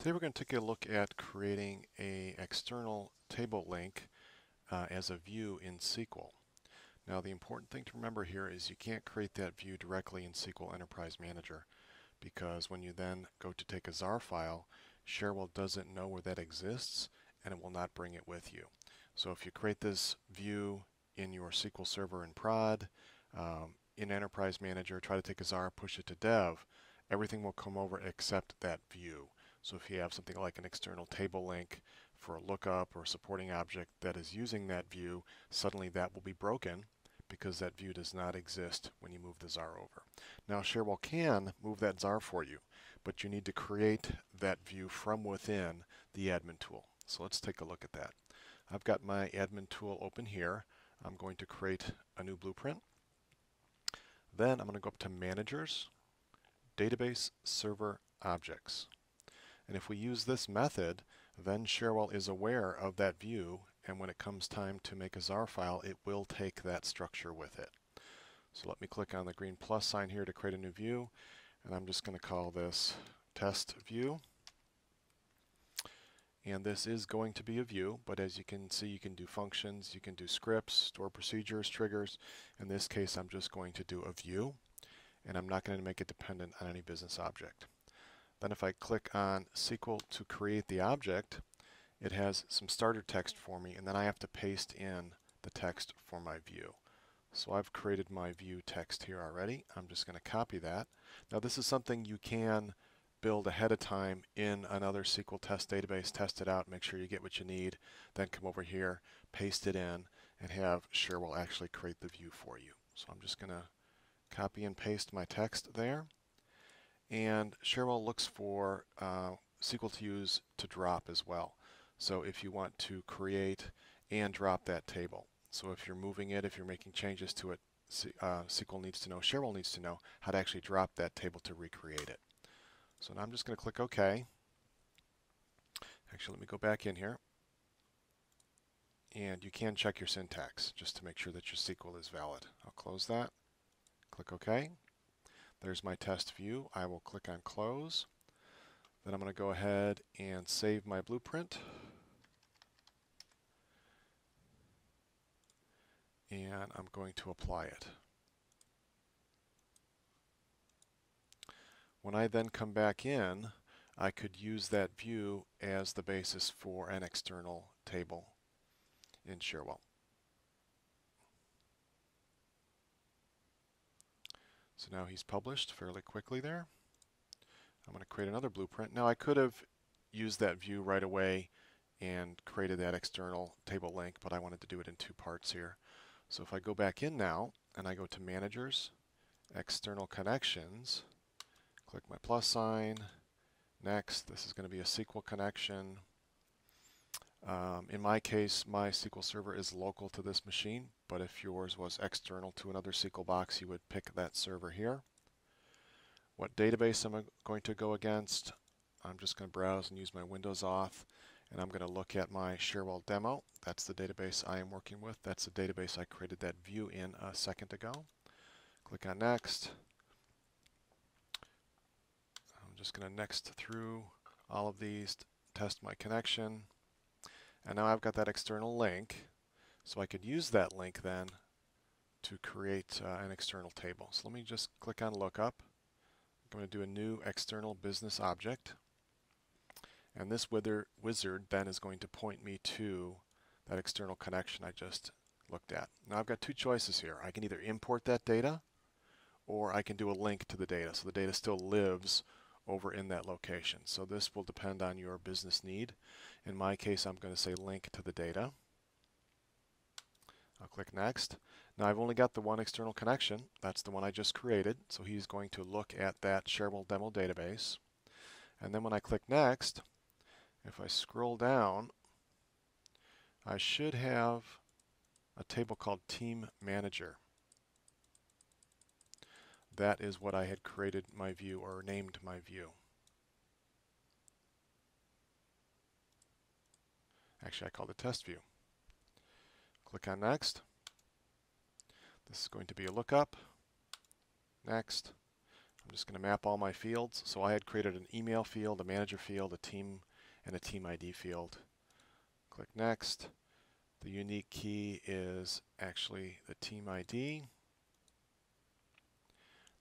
Today we're going to take a look at creating an external table link as a view in SQL. Now the important thing to remember here is you can't create that view directly in SQL Enterprise Manager, because when you then go to take a ZAR file, Cherwell doesn't know where that exists and it will not bring it with you. So if you create this view in your SQL Server in prod, in Enterprise Manager, try to take a ZAR, push it to dev, everything will come over except that view. So if you have something like an external table link for a lookup or a supporting object that is using that view, suddenly that will be broken because that view does not exist when you move the ZAR over. Now Cherwell can move that ZAR for you, but you need to create that view from within the admin tool. So let's take a look at that. I've got my admin tool open here. I'm going to create a new blueprint. Then I'm going to go up to Managers, Database Server Objects. And if we use this method, then Cherwell is aware of that view, and when it comes time to make a ZAR file, it will take that structure with it. So let me click on the green plus sign here to create a new view, and I'm just going to call this Test View. And this is going to be a view, but as you can see, you can do functions, you can do scripts, store procedures, triggers. In this case, I'm just going to do a view, and I'm not going to make it dependent on any business object. Then if I click on SQL to create the object, it has some starter text for me, and then I have to paste in the text for my view. So I've created my view text here already. I'm just going to copy that. Now this is something you can build ahead of time in another SQL test database, test it out, make sure you get what you need, then come over here, paste it in, and have Cherwell actually create the view for you. So I'm just going to copy and paste my text there. And Cherwell looks for SQL to use to drop as well. So if you want to create and drop that table. So if you're moving it, if you're making changes to it, SQL needs to know, Cherwell needs to know how to actually drop that table to recreate it. So now I'm just going to click OK. Actually, let me go back in here. And you can check your syntax just to make sure that your SQL is valid. I'll close that. Click OK. There's my test view. I will click on Close. Then I'm going to go ahead and save my blueprint. And I'm going to apply it. When I then come back in, I could use that view as the basis for an external table in Cherwell. So now he's published fairly quickly there. I'm going to create another blueprint. Now I could have used that view right away and created that external table link, but I wanted to do it in two parts here. So if I go back in now and I go to Managers, External Connections, click my plus sign, next, this is going to be a SQL connection. In my case, my SQL Server is local to this machine, but if yours was external to another SQL box, you would pick that server here. What database am I going to go against? I'm just going to browse and use my Windows auth, and I'm going to look at my Cherwell demo. That's the database I am working with. That's the database I created that view in a second ago. Click on Next. I'm just going to next through all of these, test my connection. And now I've got that external link, so I could use that link then to create an external table. So let me just click on Lookup. I'm going to do a new external business object. And this wizard then is going to point me to that external connection I just looked at. Now I've got two choices here. I can either import that data, or I can do a link to the data. So the data still lives over in that location. So this will depend on your business need. In my case, I'm going to say link to the data. I'll click Next. Now I've only got the one external connection. That's the one I just created. So he's going to look at that Cherwell demo database. And then when I click Next, if I scroll down, I should have a table called Team Manager. That is what I had created my view, or named my view. Actually, I called it Test View. Click on Next. This is going to be a lookup. Next. I'm just going to map all my fields. So I had created an email field, a manager field, a team, and a team ID field. Click Next. The unique key is actually the team ID.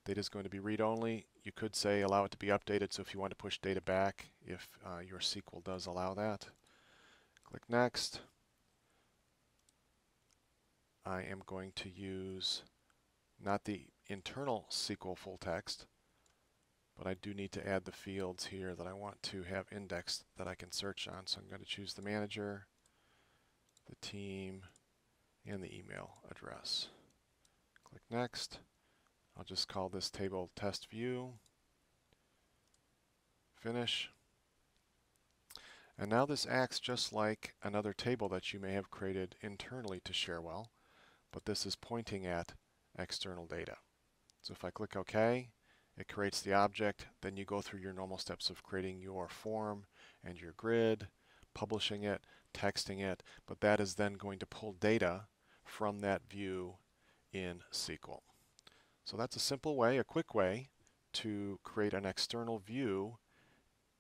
Data is going to be read-only. You could say allow it to be updated, so if you want to push data back, if your SQL does allow that. Click Next. I am going to use not the internal SQL full text, but I do need to add the fields here that I want to have indexed that I can search on. So I'm going to choose the manager, the team, and the email address. Click Next. I'll just call this table test view. Finish. And now this acts just like another table that you may have created internally to Cherwell, but this is pointing at external data. So if I click OK, it creates the object. Then you go through your normal steps of creating your form and your grid, publishing it, texting it, but that is then going to pull data from that view in SQL. So that's a simple way, a quick way, to create an external view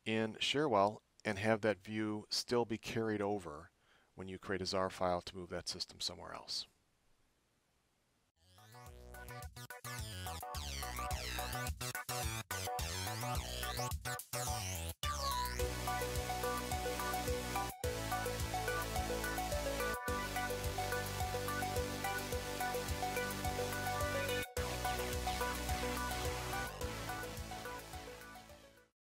in Cherwell and have that view still be carried over when you create a ZAR file to move that system somewhere else.